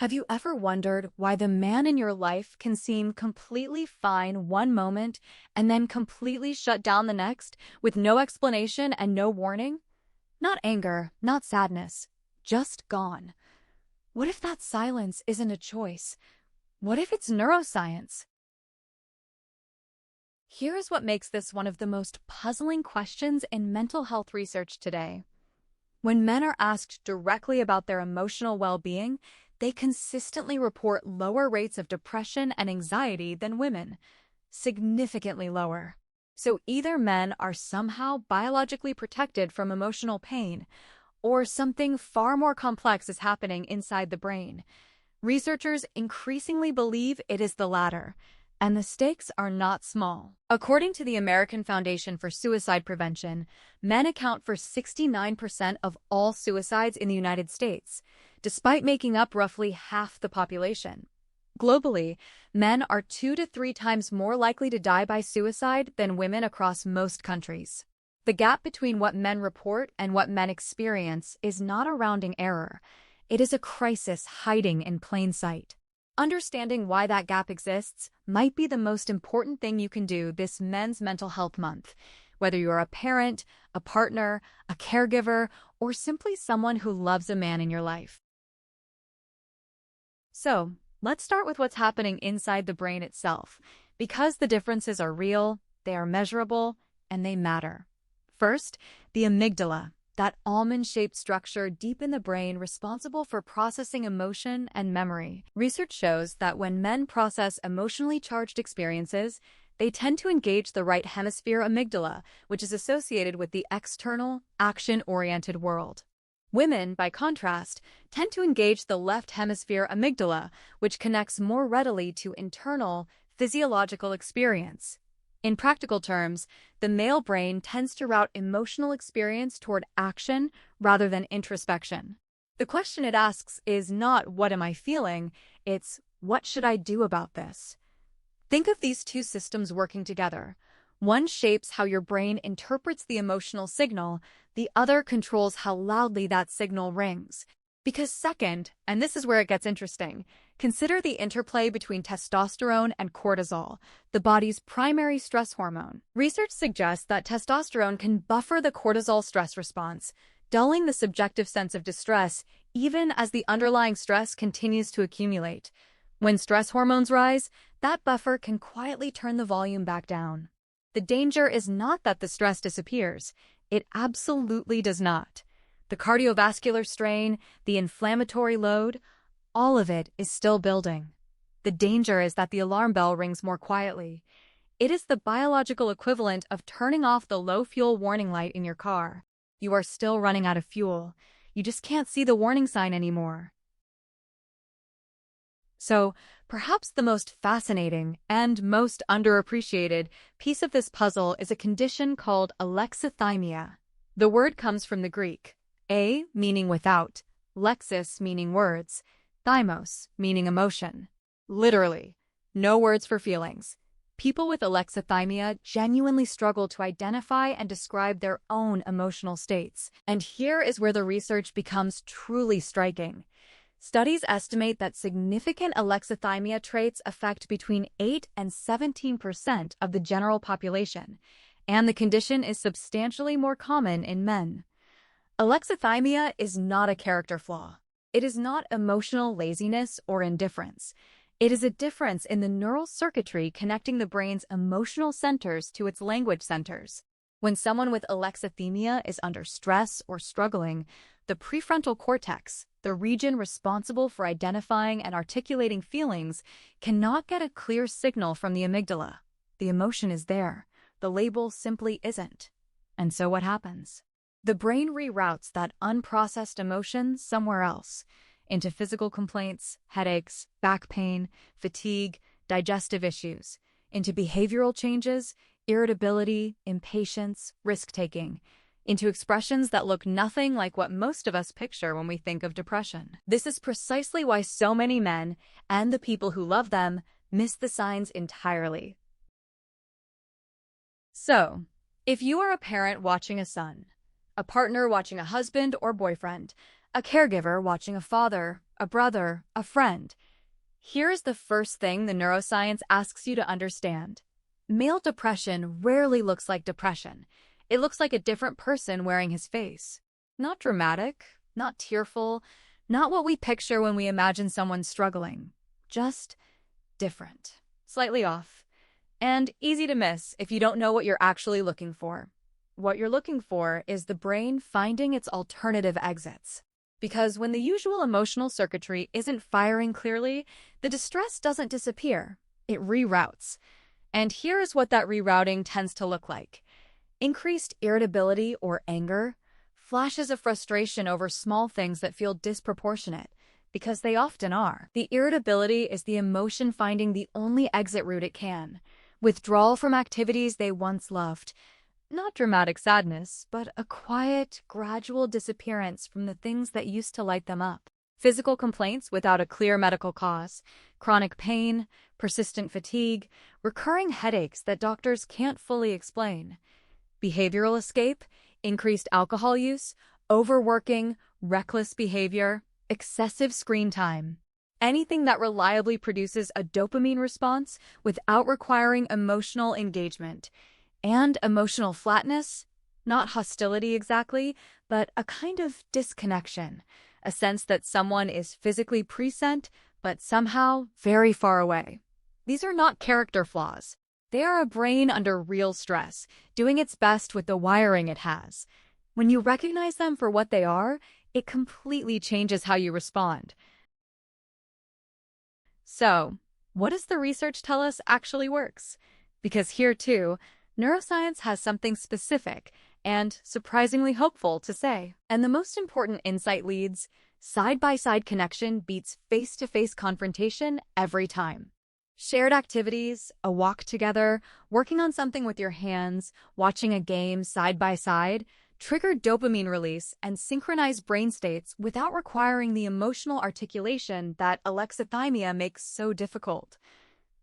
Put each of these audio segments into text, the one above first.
Have you ever wondered why the man in your life can seem completely fine one moment and then completely shut down the next with no explanation and no warning? Not anger, not sadness, just gone. What if that silence isn't a choice? What if it's neuroscience? Here is what makes this one of the most puzzling questions in mental health research today. When men are asked directly about their emotional well-being, they consistently report lower rates of depression and anxiety than women, significantly lower. So either men are somehow biologically protected from emotional pain, or something far more complex is happening inside the brain. Researchers increasingly believe it is the latter, and the stakes are not small. According to the American Foundation for Suicide Prevention, men account for 69% of all suicides in the United States, despite making up roughly half the population. Globally, men are 2 to 3 times more likely to die by suicide than women across most countries. The gap between what men report and what men experience is not a rounding error. It is a crisis hiding in plain sight. Understanding why that gap exists might be the most important thing you can do this Men's Mental Health Month, whether you're a parent, a partner, a caregiver, or simply someone who loves a man in your life. So, let's start with what's happening inside the brain itself. Because the differences are real, they are measurable, and they matter. First, the amygdala, that almond-shaped structure deep in the brain responsible for processing emotion and memory. Research shows that when men process emotionally charged experiences, they tend to engage the right hemisphere amygdala, which is associated with the external, action-oriented world. Women, by contrast, tend to engage the left hemisphere amygdala, which connects more readily to internal, physiological experience. In practical terms, the male brain tends to route emotional experience toward action rather than introspection. The question it asks is not, what am I feeling? It's, what should I do about this? Think of these two systems working together. One shapes how your brain interprets the emotional signal, the other controls how loudly that signal rings. Because second, and this is where it gets interesting, consider the interplay between testosterone and cortisol, the body's primary stress hormone. Research suggests that testosterone can buffer the cortisol stress response, dulling the subjective sense of distress even as the underlying stress continues to accumulate. When stress hormones rise, that buffer can quietly turn the volume back down. The danger is not that the stress disappears. It absolutely does not. The cardiovascular strain, the inflammatory load, all of it is still building. The danger is that the alarm bell rings more quietly. It is the biological equivalent of turning off the low fuel warning light in your car. You are still running out of fuel. You just can't see the warning sign anymore. So, perhaps the most fascinating and most underappreciated piece of this puzzle is a condition called alexithymia. The word comes from the Greek. A meaning without, lexis meaning words, thymos meaning emotion. Literally, no words for feelings. People with alexithymia genuinely struggle to identify and describe their own emotional states. And here is where the research becomes truly striking. Studies estimate that significant alexithymia traits affect between 8 and 17% of the general population, and the condition is substantially more common in men. Alexithymia is not a character flaw. It is not emotional laziness or indifference. It is a difference in the neural circuitry connecting the brain's emotional centers to its language centers. When someone with alexithymia is under stress or struggling, the prefrontal cortex, the region responsible for identifying and articulating feelings, cannot get a clear signal from the amygdala. The emotion is there. The label simply isn't. And so what happens? The brain reroutes that unprocessed emotion somewhere else, into physical complaints, headaches, back pain, fatigue, digestive issues, into behavioral changes, irritability, impatience, risk-taking, into expressions that look nothing like what most of us picture when we think of depression. This is precisely why so many men, and the people who love them, miss the signs entirely. So, if you are a parent watching a son, a partner watching a husband or boyfriend, a caregiver watching a father, a brother, a friend. Here's the first thing the neuroscience asks you to understand. Male depression rarely looks like depression. It looks like a different person wearing his face. Not dramatic, not tearful, not what we picture when we imagine someone struggling. Just different, slightly off, and easy to miss if you don't know what you're actually looking for. What you're looking for is the brain finding its alternative exits. Because when the usual emotional circuitry isn't firing clearly, the distress doesn't disappear, it reroutes. And here's what that rerouting tends to look like. Increased irritability or anger, flashes of frustration over small things that feel disproportionate, because they often are. The irritability is the emotion finding the only exit route it can. Withdrawal from activities they once loved. Not dramatic sadness, but a quiet, gradual disappearance from the things that used to light them up. Physical complaints without a clear medical cause, chronic pain, persistent fatigue, recurring headaches that doctors can't fully explain. Behavioral escape, increased alcohol use, overworking, reckless behavior, excessive screen time. Anything that reliably produces a dopamine response without requiring emotional engagement. And emotional flatness, not hostility exactly, but a kind of disconnection, a sense that someone is physically present, but somehow very far away. These are not character flaws. They are a brain under real stress, doing its best with the wiring it has. When you recognize them for what they are, it completely changes how you respond. So, what does the research tell us actually works? Because here too, neuroscience has something specific and surprisingly hopeful to say. And the most important insight leads, side-by-side connection beats face-to-face confrontation every time. Shared activities, a walk together, working on something with your hands, watching a game side-by-side, trigger dopamine release and synchronize brain states without requiring the emotional articulation that alexithymia makes so difficult.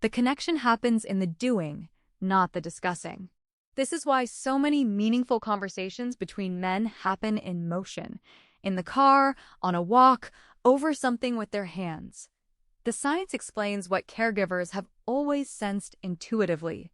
The connection happens in the doing, not the discussing. This is why so many meaningful conversations between men happen in motion, in the car, on a walk, over something with their hands. The science explains what caregivers have always sensed intuitively.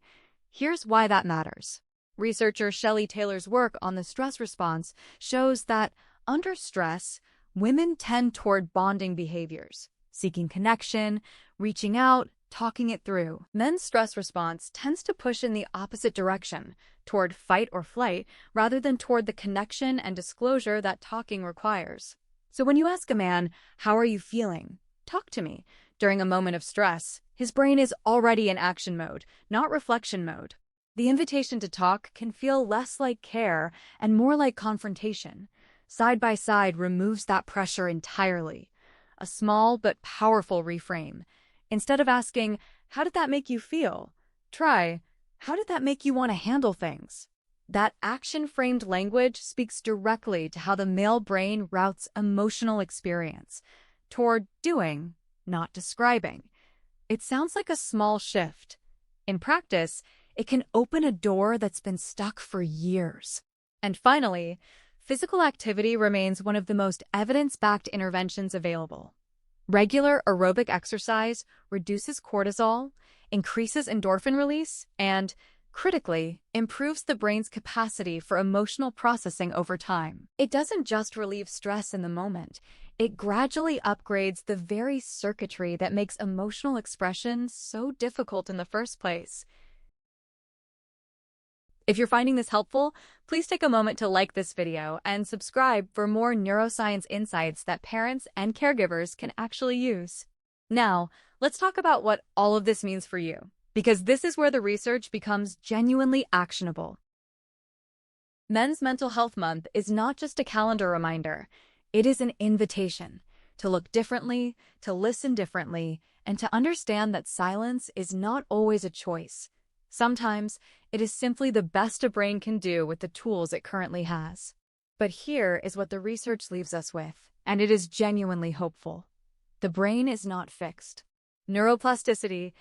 Here's why that matters. Researcher Shelley Taylor's work on the stress response shows that, under stress, women tend toward bonding behaviors, seeking connection, reaching out, talking it through. Men's stress response tends to push in the opposite direction, toward fight or flight, rather than toward the connection and disclosure that talking requires. So when you ask a man, "How are you feeling? Talk to me," during a moment of stress, his brain is already in action mode, not reflection mode. The invitation to talk can feel less like care and more like confrontation. Side by side removes that pressure entirely. A small but powerful reframe. Instead of asking, "How did that make you feel?" try, "How did that make you want to handle things?" That action-framed language speaks directly to how the male brain routes emotional experience, toward doing, not describing. It sounds like a small shift. In practice, it can open a door that's been stuck for years. And finally, physical activity remains one of the most evidence-backed interventions available. Regular aerobic exercise reduces cortisol, increases endorphin release, and, critically, improves the brain's capacity for emotional processing over time. It doesn't just relieve stress in the moment. It gradually upgrades the very circuitry that makes emotional expression so difficult in the first place. If you're finding this helpful, please take a moment to like this video and subscribe for more neuroscience insights that parents and caregivers can actually use. Now, let's talk about what all of this means for you, because this is where the research becomes genuinely actionable. Men's Mental Health Month is not just a calendar reminder. It is an invitation to look differently, to listen differently, and to understand that silence is not always a choice. Sometimes, it is simply the best a brain can do with the tools it currently has. But here is what the research leaves us with, and it is genuinely hopeful. The brain is not fixed. Neuroplasticity,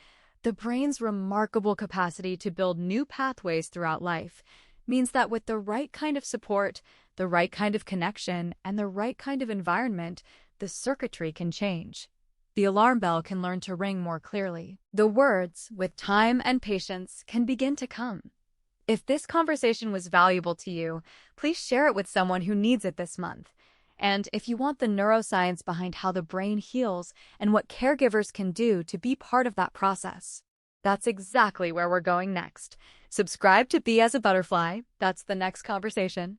the brain's remarkable capacity to build new pathways throughout life, means that with the right kind of support, the right kind of connection, and the right kind of environment, the circuitry can change. The alarm bell can learn to ring more clearly. The words, with time and patience, can begin to come. If this conversation was valuable to you, please share it with someone who needs it this month. And if you want the neuroscience behind how the brain heals and what caregivers can do to be part of that process, that's exactly where we're going next. Subscribe to Be as a Butterfly. That's the next conversation.